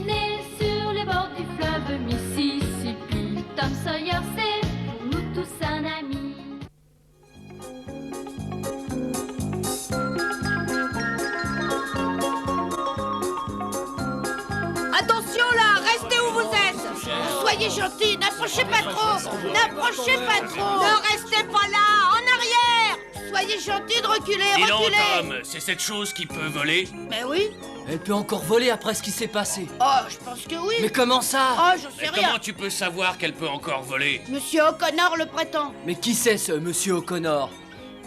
né sur les bords du fleuve Mississippi. Tom Sawyer, c'est pour nous tous un ami. Attention là, restez où vous êtes. Soyez gentils, n'approchez pas trop. N'approchez pas trop. Ne restez pas là, en arrière. Soyez gentils de reculer, Dis donc, reculez. Tom, c'est cette chose qui peut voler? Mais oui. Elle peut encore voler après ce qui s'est passé. Oh, je pense que oui. Mais comment ça? Oh, je sais Mais rien. comment tu peux savoir qu'elle peut encore voler? Monsieur O'Connor le prétend. Mais qui c'est ce monsieur O'Connor?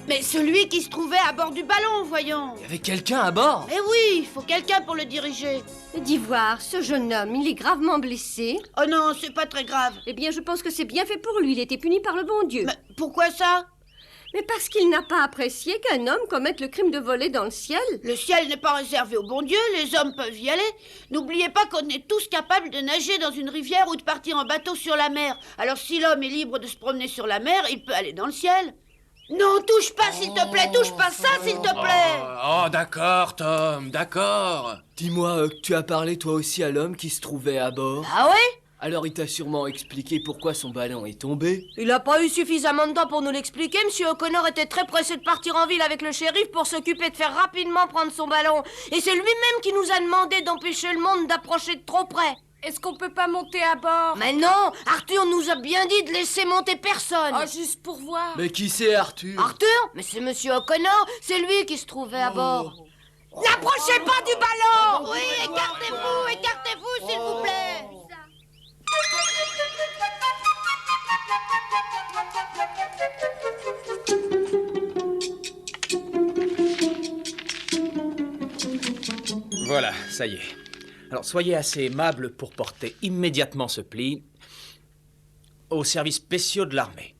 Mais celui qui se trouvait à bord du ballon, voyons. Il y avait quelqu'un à bord? Eh oui, il faut quelqu'un pour le diriger. D'Ivoire, ce jeune homme, il est gravement blessé. Oh non, c'est pas très grave. Eh bien, je pense que c'est bien fait pour lui. Il était puni par le bon Dieu. Mais pourquoi ça? Mais parce qu'il n'a pas apprécié qu'un homme commette le crime de voler dans le ciel. Le ciel n'est pas réservé au bon Dieu, les hommes peuvent y aller. N'oubliez pas qu'on est tous capables de nager dans une rivière ou de partir en bateau sur la mer. Alors si l'homme est libre de se promener sur la mer, il peut aller dans le ciel. Non, touche pas, s'il te plaît, touche pas ça, s'il te plaît. Oh, d'accord, Tom, d'accord. Dis-moi, tu as parlé toi aussi à l'homme qui se trouvait à bord? Ah ouais? Alors il t'a sûrement expliqué pourquoi son ballon est tombé? Il a pas eu suffisamment de temps pour nous l'expliquer. Monsieur O'Connor était très pressé de partir en ville avec le shérif pour s'occuper de faire rapidement prendre son ballon. Et c'est lui-même qui nous a demandé d'empêcher le monde d'approcher de trop près. Est-ce qu'on peut pas monter à bord? Mais non, Arthur nous a bien dit de laisser monter personne. Oh, juste pour voir. Mais qui c'est Arthur? Arthur? Mais c'est Monsieur O'Connor, c'est lui qui se trouvait à bord. N'approchez pas du ballon! Oui, écartez-vous, s'il vous plaît. Voilà, ça y est. Alors, soyez assez aimable pour porter immédiatement ce pli aux services spéciaux de l'armée.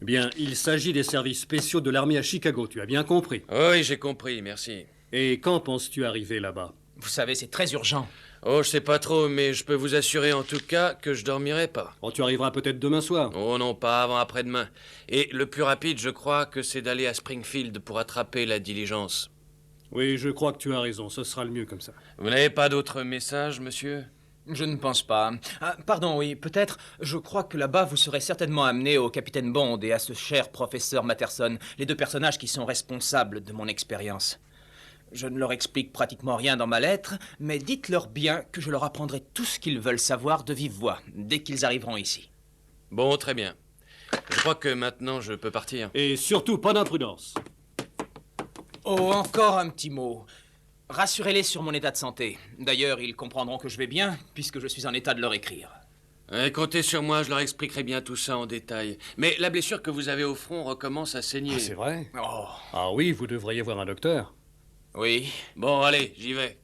Eh bien, il s'agit des services spéciaux de l'armée à Chicago, tu as bien compris. Oui, j'ai compris, merci. Et quand penses-tu arriver là-bas? Vous savez, c'est très urgent. Oh, je sais pas trop, mais je peux vous assurer en tout cas que je dormirai pas. Oh, tu arriveras peut-être demain soir. Oh non, pas avant après-demain. Et le plus rapide, je crois que c'est d'aller à Springfield pour attraper la diligence. Oui, je crois que tu as raison, ce sera le mieux comme ça. Vous n'avez pas d'autres messages, monsieur? Je ne pense pas. Ah, pardon, oui, peut-être. Je crois que là-bas, vous serez certainement amené au capitaine Bond et à ce cher professeur Matterson, les deux personnages qui sont responsables de mon expérience. Je ne leur explique pratiquement rien dans ma lettre, mais dites-leur bien que je leur apprendrai tout ce qu'ils veulent savoir de vive voix, dès qu'ils arriveront ici. Bon, très bien. Je crois que maintenant, je peux partir. Et surtout, pas d'imprudence. Oh, encore un petit mot. Rassurez-les sur mon état de santé. D'ailleurs, ils comprendront que je vais bien, puisque je suis en état de leur écrire. Comptez sur moi, je leur expliquerai bien tout ça en détail. Mais la blessure que vous avez au front recommence à saigner. Ah, c'est vrai? Oh, Ah oui, vous devriez voir un docteur. oui. Bon, allez, j'y vais.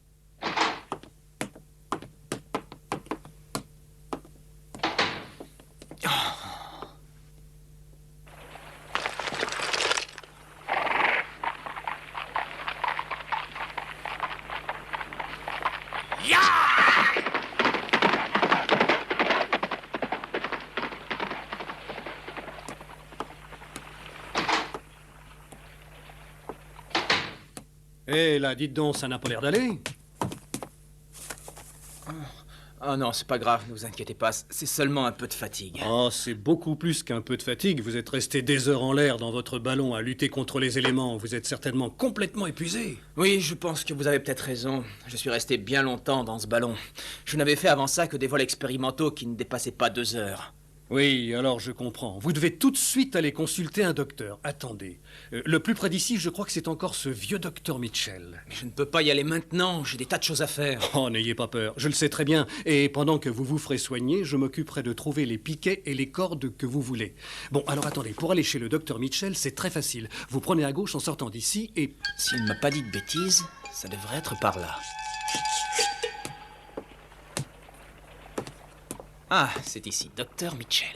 Eh là, dites donc, ça n'a pas l'air d'aller. Oh non, c'est pas grave, ne vous inquiétez pas, c'est seulement un peu de fatigue. Oh, c'est beaucoup plus qu'un peu de fatigue. Vous êtes resté des heures en l'air dans votre ballon à lutter contre les éléments. Vous êtes certainement complètement épuisé. Oui, je pense que vous avez peut-être raison. Je suis resté bien longtemps dans ce ballon. Je n'avais fait avant ça que des vols expérimentaux qui ne dépassaient pas 2 heures. Oui, alors je comprends. Vous devez tout de suite aller consulter un docteur. Attendez. Le plus près d'ici, je crois que c'est encore ce vieux docteur Mitchell. Mais je ne peux pas y aller maintenant, j'ai des tas de choses à faire. Oh, n'ayez pas peur, je le sais très bien. Et pendant que vous vous ferez soigner, je m'occuperai de trouver les piquets et les cordes que vous voulez. Bon, alors attendez, pour aller chez le docteur Mitchell, c'est très facile. Vous prenez à gauche en sortant d'ici et... S'il ne m'a pas dit de bêtises, ça devrait être par là. Ah, c'est ici, docteur Mitchell.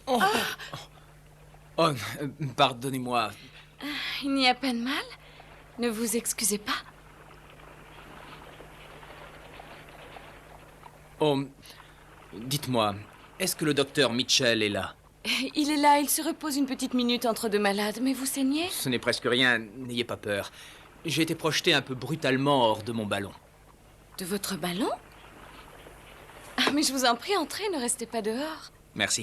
Oh, oh, pardonnez-moi. Il n'y a pas de mal. Ne vous excusez pas. Oh, dites-moi, est-ce que le docteur Mitchell est là? Il est là, il se repose une petite minute entre deux malades, mais vous saignez? Ce n'est presque rien, n'ayez pas peur. J'ai été projeté un peu brutalement hors de mon ballon. De votre ballon? Ah, mais je vous en prie, entrez, ne restez pas dehors. Merci.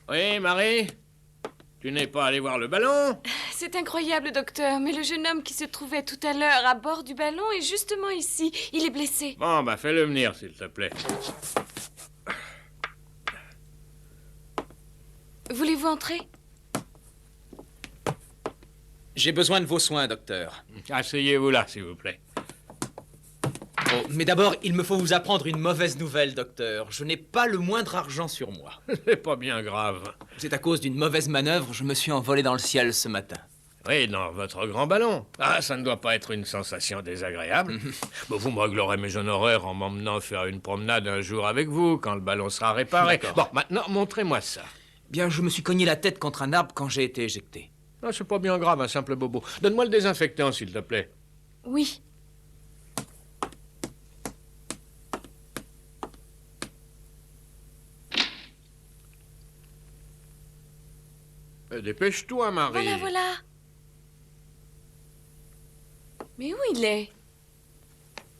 Oui, Marie? Tu n'es pas allé voir le ballon? C'est incroyable, docteur, mais le jeune homme qui se trouvait tout à l'heure à bord du ballon est justement ici. Il est blessé. Bon, bah fais-le venir, s'il te plaît. Voulez-vous entrer? J'ai besoin de vos soins, docteur. Asseyez-vous là, s'il vous plaît. Oh, mais d'abord, il me faut vous apprendre une mauvaise nouvelle, docteur. Je n'ai pas le moindre argent sur moi. C'est pas bien grave. C'est à cause d'une mauvaise manœuvre, je me suis envolé dans le ciel ce matin. Oui, dans votre grand ballon. Ah, ça ne doit pas être une sensation désagréable. Bon, vous me réglerez mes honoraires en m'emmenant faire une promenade un jour avec vous, quand le ballon sera réparé. D'accord. Bon, maintenant, montrez-moi ça. Bien, je me suis cogné la tête contre un arbre quand j'ai été éjecté. Ah, c'est pas bien grave, un simple bobo. Donne-moi le désinfectant, s'il te plaît. Oui. Dépêche-toi, Marie. Voilà. Mais où il est?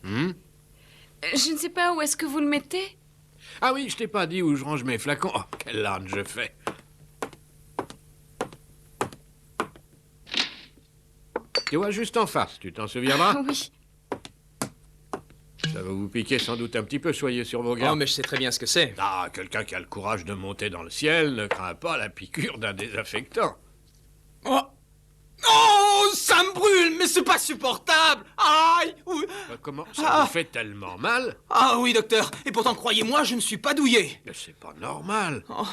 Je ne sais pas où est-ce que vous le mettez. Ah oui, je t'ai pas dit où je range mes flacons. Oh, quelle larme je fais. Tu vois, juste en face, tu t'en souviendras? Ah oui. Ça va vous piquer sans doute un petit peu, soyez sur vos Oh, gardes. mais je sais très bien ce que c'est. Ah, quelqu'un qui a le courage de monter dans le ciel ne craint pas la piqûre d'un désinfectant. Oh! Oh, ça me brûle, mais c'est pas supportable! Aïe! Oui. Comment ça vous fait tellement mal? Ah oui, docteur. Et pourtant, croyez-moi, je ne suis pas douillé. Mais c'est pas normal. Oh.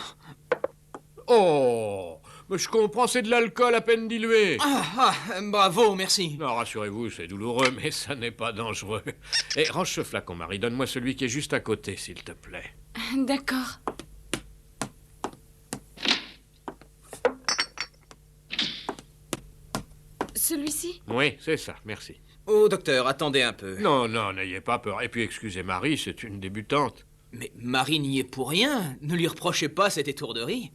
Oh, mais je comprends, c'est de l'alcool à peine dilué. Bravo, merci. Non, rassurez-vous, c'est douloureux, mais ça n'est pas dangereux. Et range ce flacon, Marie. Donne-moi celui qui est juste à côté, s'il te plaît. D'accord. Celui-ci? Oui, c'est ça, merci. Oh, docteur, attendez un peu. Non, non, n'ayez pas peur. Et puis, excusez Marie, c'est une débutante. Mais Marie n'y est pour rien. Ne lui reprochez pas cette étourderie.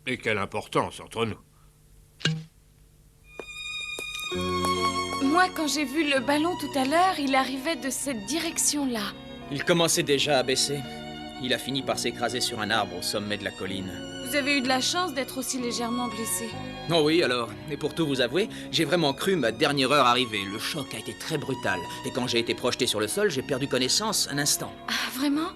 Et quelle importance entre nous. Moi, quand j'ai vu le ballon tout à l'heure, il arrivait de cette direction-là. Il commençait déjà à baisser. Il a fini par s'écraser sur un arbre au sommet de la colline. Vous avez eu de la chance d'être aussi légèrement blessé. Oh oui, alors. Et pour tout vous avouer, j'ai vraiment cru ma dernière heure arriver. Le choc a été très brutal. Et quand j'ai été projeté sur le sol, j'ai perdu connaissance un instant. Ah, vraiment?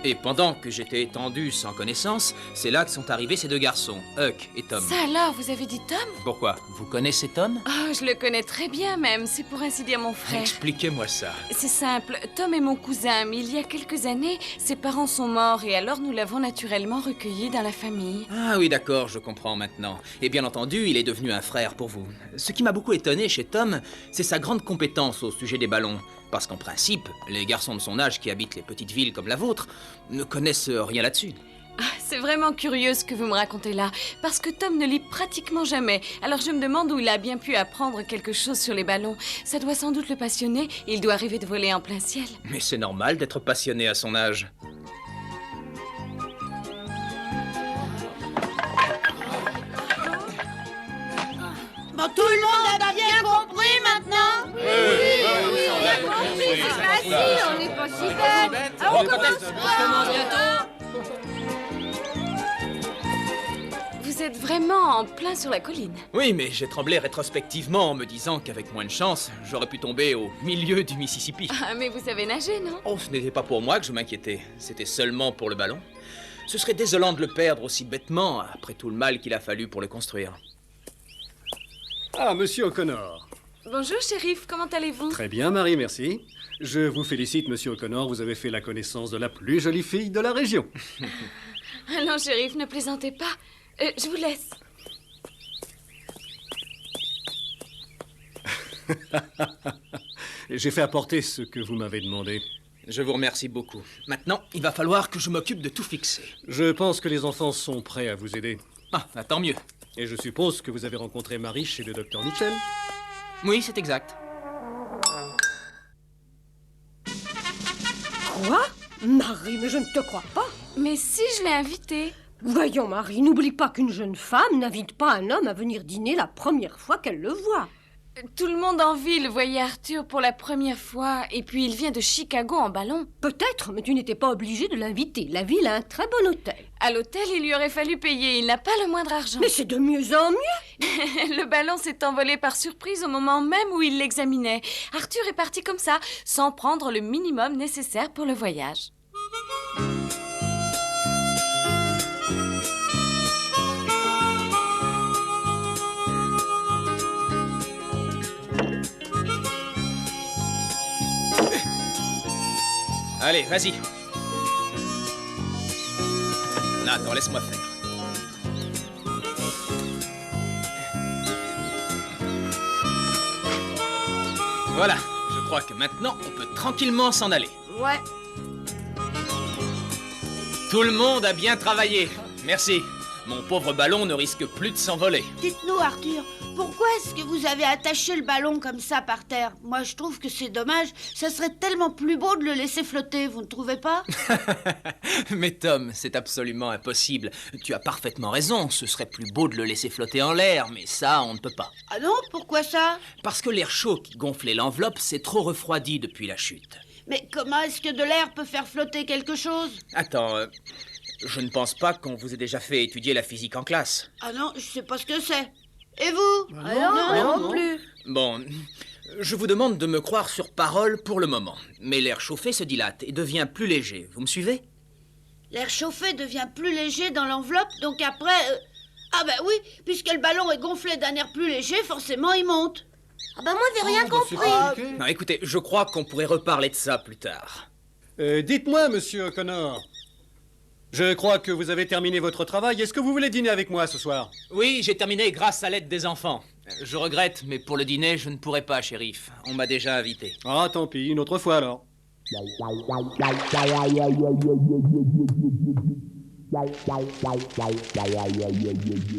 Et pendant que j'étais étendu sans connaissance, c'est là que sont arrivés ces deux garçons, Huck et Tom. Ça alors, vous avez dit Tom? Pourquoi? Vous connaissez Tom? Oh, je le connais très bien même, c'est pour ainsi dire mon frère. Expliquez-moi ça. C'est simple, Tom est mon cousin, mais il y a quelques années, ses parents sont morts et alors nous l'avons naturellement recueilli dans la famille. Ah oui, d'accord, je comprends maintenant. Et bien entendu, il est devenu un frère pour vous. Ce qui m'a beaucoup étonné chez Tom, c'est sa grande compétence au sujet des ballons. Parce qu'en principe, les garçons de son âge qui habitent les petites villes comme la vôtre ne connaissent rien là-dessus. Ah, c'est vraiment curieux ce que vous me racontez là, parce que Tom ne lit pratiquement jamais. Alors je me demande où il a bien pu apprendre quelque chose sur les ballons. Ça doit sans doute le passionner, il doit rêver de voler en plein ciel. Mais c'est normal d'être passionné à son âge. Bon, tout le monde a bien compris maintenant? Oui, on a compris, c'est facile, on n'est pas si bête. Ah, on commence Vous êtes vraiment en plein sur la colline. Oui, mais j'ai tremblé rétrospectivement en me disant qu'avec moins de chance, j'aurais pu tomber au milieu du Mississippi. Ah, mais vous savez nager, non? Oh, ce n'était pas pour moi que je m'inquiétais, c'était seulement pour le ballon. Ce serait désolant de le perdre aussi bêtement, après tout le mal qu'il a fallu pour le construire. Ah, monsieur O'Connor. Bonjour, shérif, comment allez-vous? Très bien, Marie, merci. Je vous félicite, monsieur O'Connor, vous avez fait la connaissance de la plus jolie fille de la région. Ah non, shérif, ne plaisantez pas. Je vous laisse. J'ai fait apporter ce que vous m'avez demandé. Je vous remercie beaucoup. Maintenant, il va falloir que je m'occupe de tout fixer. Je pense que les enfants sont prêts à vous aider. Ah, tant mieux. Et je suppose que vous avez rencontré Marie chez le docteur Mitchell. Oui, c'est exact. Quoi? Marie, mais je ne te crois pas. Mais si, je l'ai invité. Voyons, Marie, n'oublie pas qu'une jeune femme n'invite pas un homme à venir dîner la première fois qu'elle le voit. Tout le monde en ville voyait Arthur pour la première fois. Et puis il vient de Chicago en ballon. Peut-être, mais tu n'étais pas obligée de l'inviter. La ville a un très bon hôtel. À l'hôtel, il lui aurait fallu payer. Il n'a pas le moindre argent. Mais c'est de mieux en mieux. Le ballon s'est envolé par surprise au moment même où il l'examinait. Arthur est parti comme ça, sans prendre le minimum nécessaire pour le voyage. Allez, vas-y. Là, attends, laisse-moi faire. Voilà, je crois que maintenant, on peut tranquillement s'en aller. Ouais. Tout le monde a bien travaillé. Merci. Mon pauvre ballon ne risque plus de s'envoler. Dites-nous, Arthur, pourquoi est-ce que vous avez attaché le ballon comme ça par terre? Moi, je trouve que c'est dommage. Ça serait tellement plus beau de le laisser flotter, vous ne trouvez pas? Mais Tom, c'est absolument impossible. Tu as parfaitement raison, ce serait plus beau de le laisser flotter en l'air, mais ça, on ne peut pas. Ah non, pourquoi ça? Parce que l'air chaud qui gonflait l'enveloppe s'est trop refroidi depuis la chute. Mais comment est-ce que de l'air peut faire flotter quelque chose? Attends, je ne pense pas qu'on vous ait déjà fait étudier la physique en classe. Ah non, je sais pas ce que c'est. Et vous? Non plus. Bon, je vous demande de me croire sur parole pour le moment. Mais l'air chauffé se dilate et devient plus léger. Vous me suivez? L'air chauffé devient plus léger dans l'enveloppe, donc après... Ah ben oui, puisque le ballon est gonflé d'un air plus léger, forcément il monte. Ah ben moi, j'ai rien compris. Non, écoutez, je crois qu'on pourrait reparler de ça plus tard. Dites-moi, monsieur O'Connor. Je crois que vous avez terminé votre travail. Est-ce que vous voulez dîner avec moi ce soir? Oui, j'ai terminé grâce à l'aide des enfants. Je regrette, mais pour le dîner, je ne pourrai pas, shérif. On m'a déjà invité. Ah, tant pis, une autre fois alors.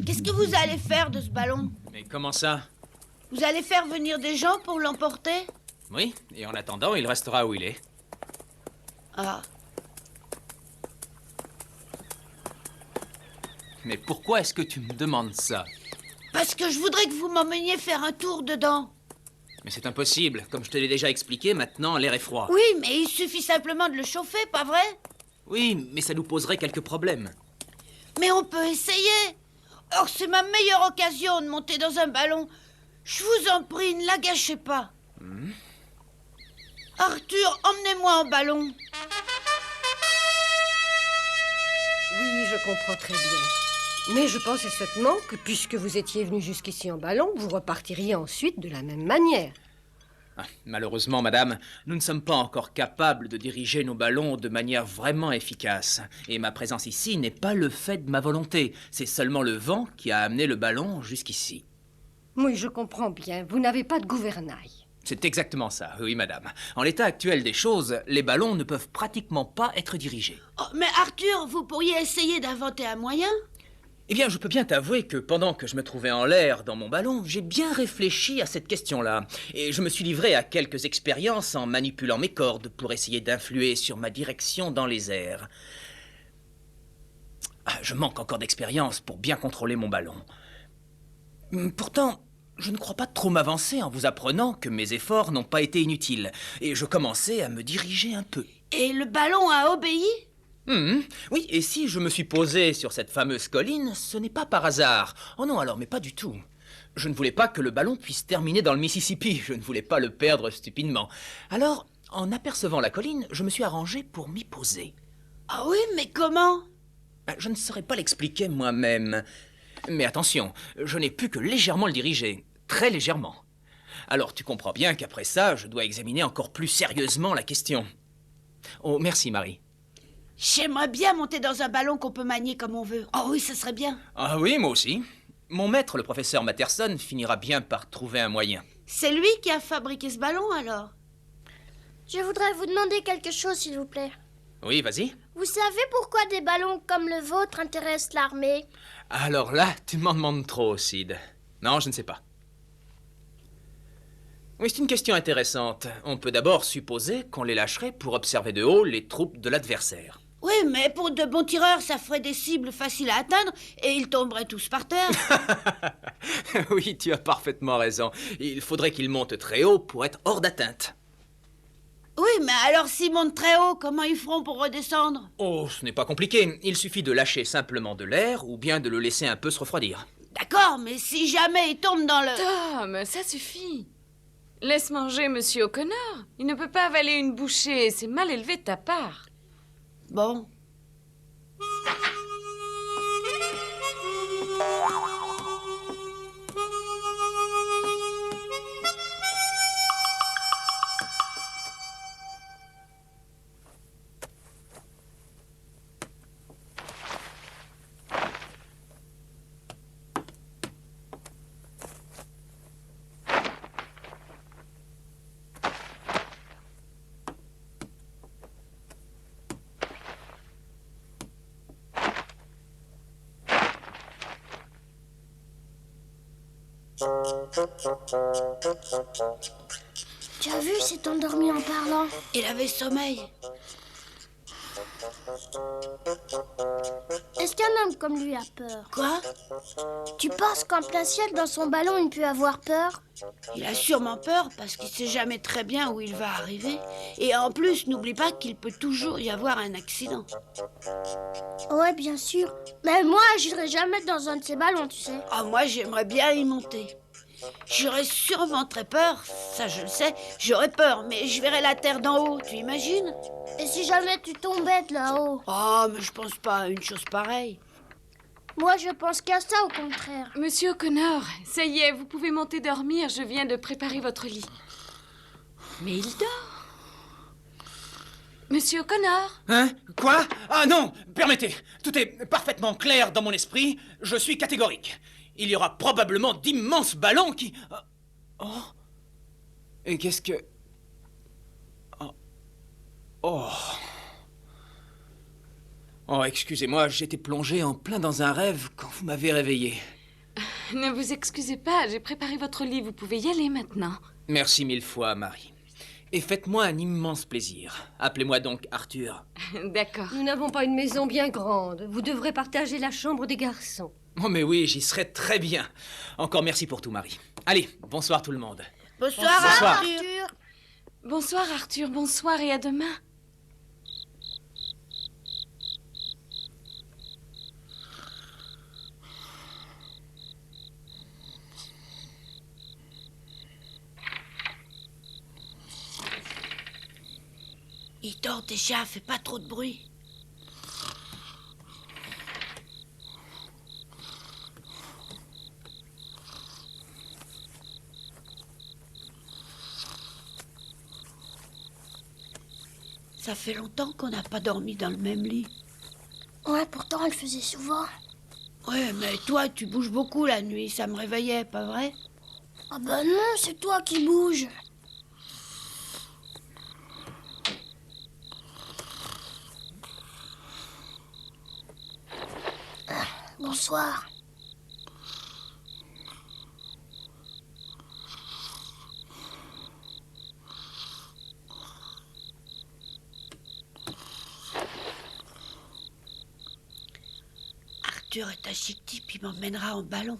Qu'est-ce que vous allez faire de ce ballon? Mais comment ça? Vous allez faire venir des gens pour l'emporter? Oui, et en attendant, il restera où il est. Ah. Mais pourquoi est-ce que tu me demandes ça? Parce que je voudrais que vous m'emmeniez faire un tour dedans. Mais c'est impossible. Comme je te l'ai déjà expliqué, maintenant l'air est froid. Oui, mais il suffit simplement de le chauffer, pas vrai? Oui, mais ça nous poserait quelques problèmes. Mais on peut essayer. Or, c'est ma meilleure occasion de monter dans un ballon. Je vous en prie, ne la gâchez pas. Arthur, emmenez-moi en ballon. Oui, je comprends très bien. Mais je pensais seulement que puisque vous étiez venu jusqu'ici en ballon, vous repartiriez ensuite de la même manière. Ah, malheureusement, madame, nous ne sommes pas encore capables de diriger nos ballons de manière vraiment efficace. Et ma présence ici n'est pas le fait de ma volonté. C'est seulement le vent qui a amené le ballon jusqu'ici. Oui, je comprends bien. Vous n'avez pas de gouvernail. C'est exactement ça, oui, madame. En l'état actuel des choses, les ballons ne peuvent pratiquement pas être dirigés. Oh, mais Arthur, vous pourriez essayer d'inventer un moyen? Eh bien, je peux bien t'avouer que pendant que je me trouvais en l'air dans mon ballon, j'ai bien réfléchi à cette question-là. Et je me suis livré à quelques expériences en manipulant mes cordes pour essayer d'influer sur ma direction dans les airs. Ah, je manque encore d'expérience pour bien contrôler mon ballon. Pourtant, je ne crois pas trop m'avancer en vous apprenant que mes efforts n'ont pas été inutiles. Et je commençais à me diriger un peu. Et le ballon a obéi? Oui, et si je me suis posé sur cette fameuse colline, ce n'est pas par hasard. Oh non, alors, mais pas du tout. Je ne voulais pas que le ballon puisse terminer dans le Mississippi. Je ne voulais pas le perdre stupidement. Alors, en apercevant la colline, je me suis arrangé pour m'y poser. Ah oui, mais comment? Je ne saurais pas l'expliquer moi-même. Mais attention, je n'ai pu que légèrement le diriger. Très légèrement. Alors, tu comprends bien qu'après ça, je dois examiner encore plus sérieusement la question. Oh, merci, Marie. J'aimerais bien monter dans un ballon qu'on peut manier comme on veut. Oh oui, ça serait bien. Ah oui, moi aussi. Mon maître, le professeur Matterson, finira bien par trouver un moyen. C'est lui qui a fabriqué ce ballon, alors? Je voudrais vous demander quelque chose, s'il vous plaît. Oui, vas-y. Vous savez pourquoi des ballons comme le vôtre intéressent l'armée? Alors là, tu m'en demandes trop, Sid. Non, je ne sais pas. Oui, c'est une question intéressante. On peut d'abord supposer qu'on les lâcherait pour observer de haut les troupes de l'adversaire. Oui, mais pour de bons tireurs, ça ferait des cibles faciles à atteindre et ils tomberaient tous par terre. Oui, tu as parfaitement raison. Il faudrait qu'ils montent très haut pour être hors d'atteinte. Oui, mais alors s'ils montent très haut, comment ils feront pour redescendre? Oh, ce n'est pas compliqué. Il suffit de lâcher simplement de l'air ou bien de le laisser un peu se refroidir. D'accord, mais si jamais ils tombent dans le... Tom, ça suffit. Laisse manger Monsieur O'Connor. Il ne peut pas avaler une bouchée. C'est mal élevé de ta part. Bon. Tu as vu, il s'est endormi en parlant. Il avait sommeil. Est-ce qu'un homme comme lui a peur? Quoi? Tu penses qu'en plein ciel, dans son ballon, il peut avoir peur? Il a sûrement peur parce qu'il sait jamais très bien où il va arriver. Et en plus, n'oublie pas qu'il peut toujours y avoir un accident. Ouais, bien sûr. Mais moi, j'irai jamais dans un de ces ballons, tu sais. Ah, moi, j'aimerais bien y monter. J'aurais sûrement très peur, ça je le sais. J'aurais peur, mais je verrais la terre d'en haut, tu imagines? Et si jamais tu tombais de là-haut? Oh, mais je pense pas à une chose pareille. Moi, je pense qu'à ça, au contraire. Monsieur O'Connor, ça y est, vous pouvez monter dormir. Je viens de préparer votre lit. Mais il dort. Monsieur O'Connor? Hein? Quoi? Ah non! Permettez! Tout est parfaitement clair dans mon esprit. Je suis catégorique. Il y aura probablement d'immenses ballons qui... Oh! Et qu'est-ce que... Oh! Oh! Oh, excusez-moi, j'étais plongé en plein dans un rêve quand vous m'avez réveillé. Ne vous excusez pas, j'ai préparé votre lit. Vous pouvez y aller maintenant. Merci mille fois, Marie. Et faites-moi un immense plaisir. Appelez-moi donc Arthur. D'accord. Nous n'avons pas une maison bien grande. Vous devrez partager la chambre des garçons. Oh mais oui, j'y serai très bien. Encore merci pour tout, Marie. Allez, bonsoir tout le monde. Bonsoir, Bonsoir. Arthur. Bonsoir Arthur, bonsoir et à demain. Il dort déjà, fais pas trop de bruit. Ça fait longtemps qu'on n'a pas dormi dans le même lit. Ouais, pourtant, elle le faisait souvent. Ouais, mais toi, tu bouges beaucoup la nuit, ça me réveillait, pas vrai? Ah ben non, c'est toi qui bouges. Bonsoir. Arthur est un chic type, il m'emmènera en ballon.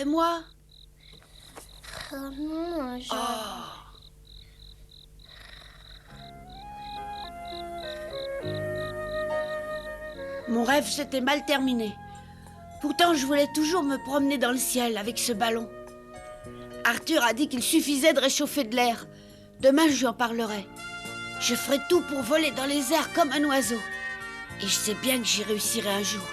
Et moi? Oh non, Mon rêve s'était mal terminé. Pourtant, je voulais toujours me promener dans le ciel avec ce ballon. Arthur a dit qu'il suffisait de réchauffer de l'air. Demain, je lui en parlerai. Je ferai tout pour voler dans les airs comme un oiseau. Et je sais bien que j'y réussirai un jour.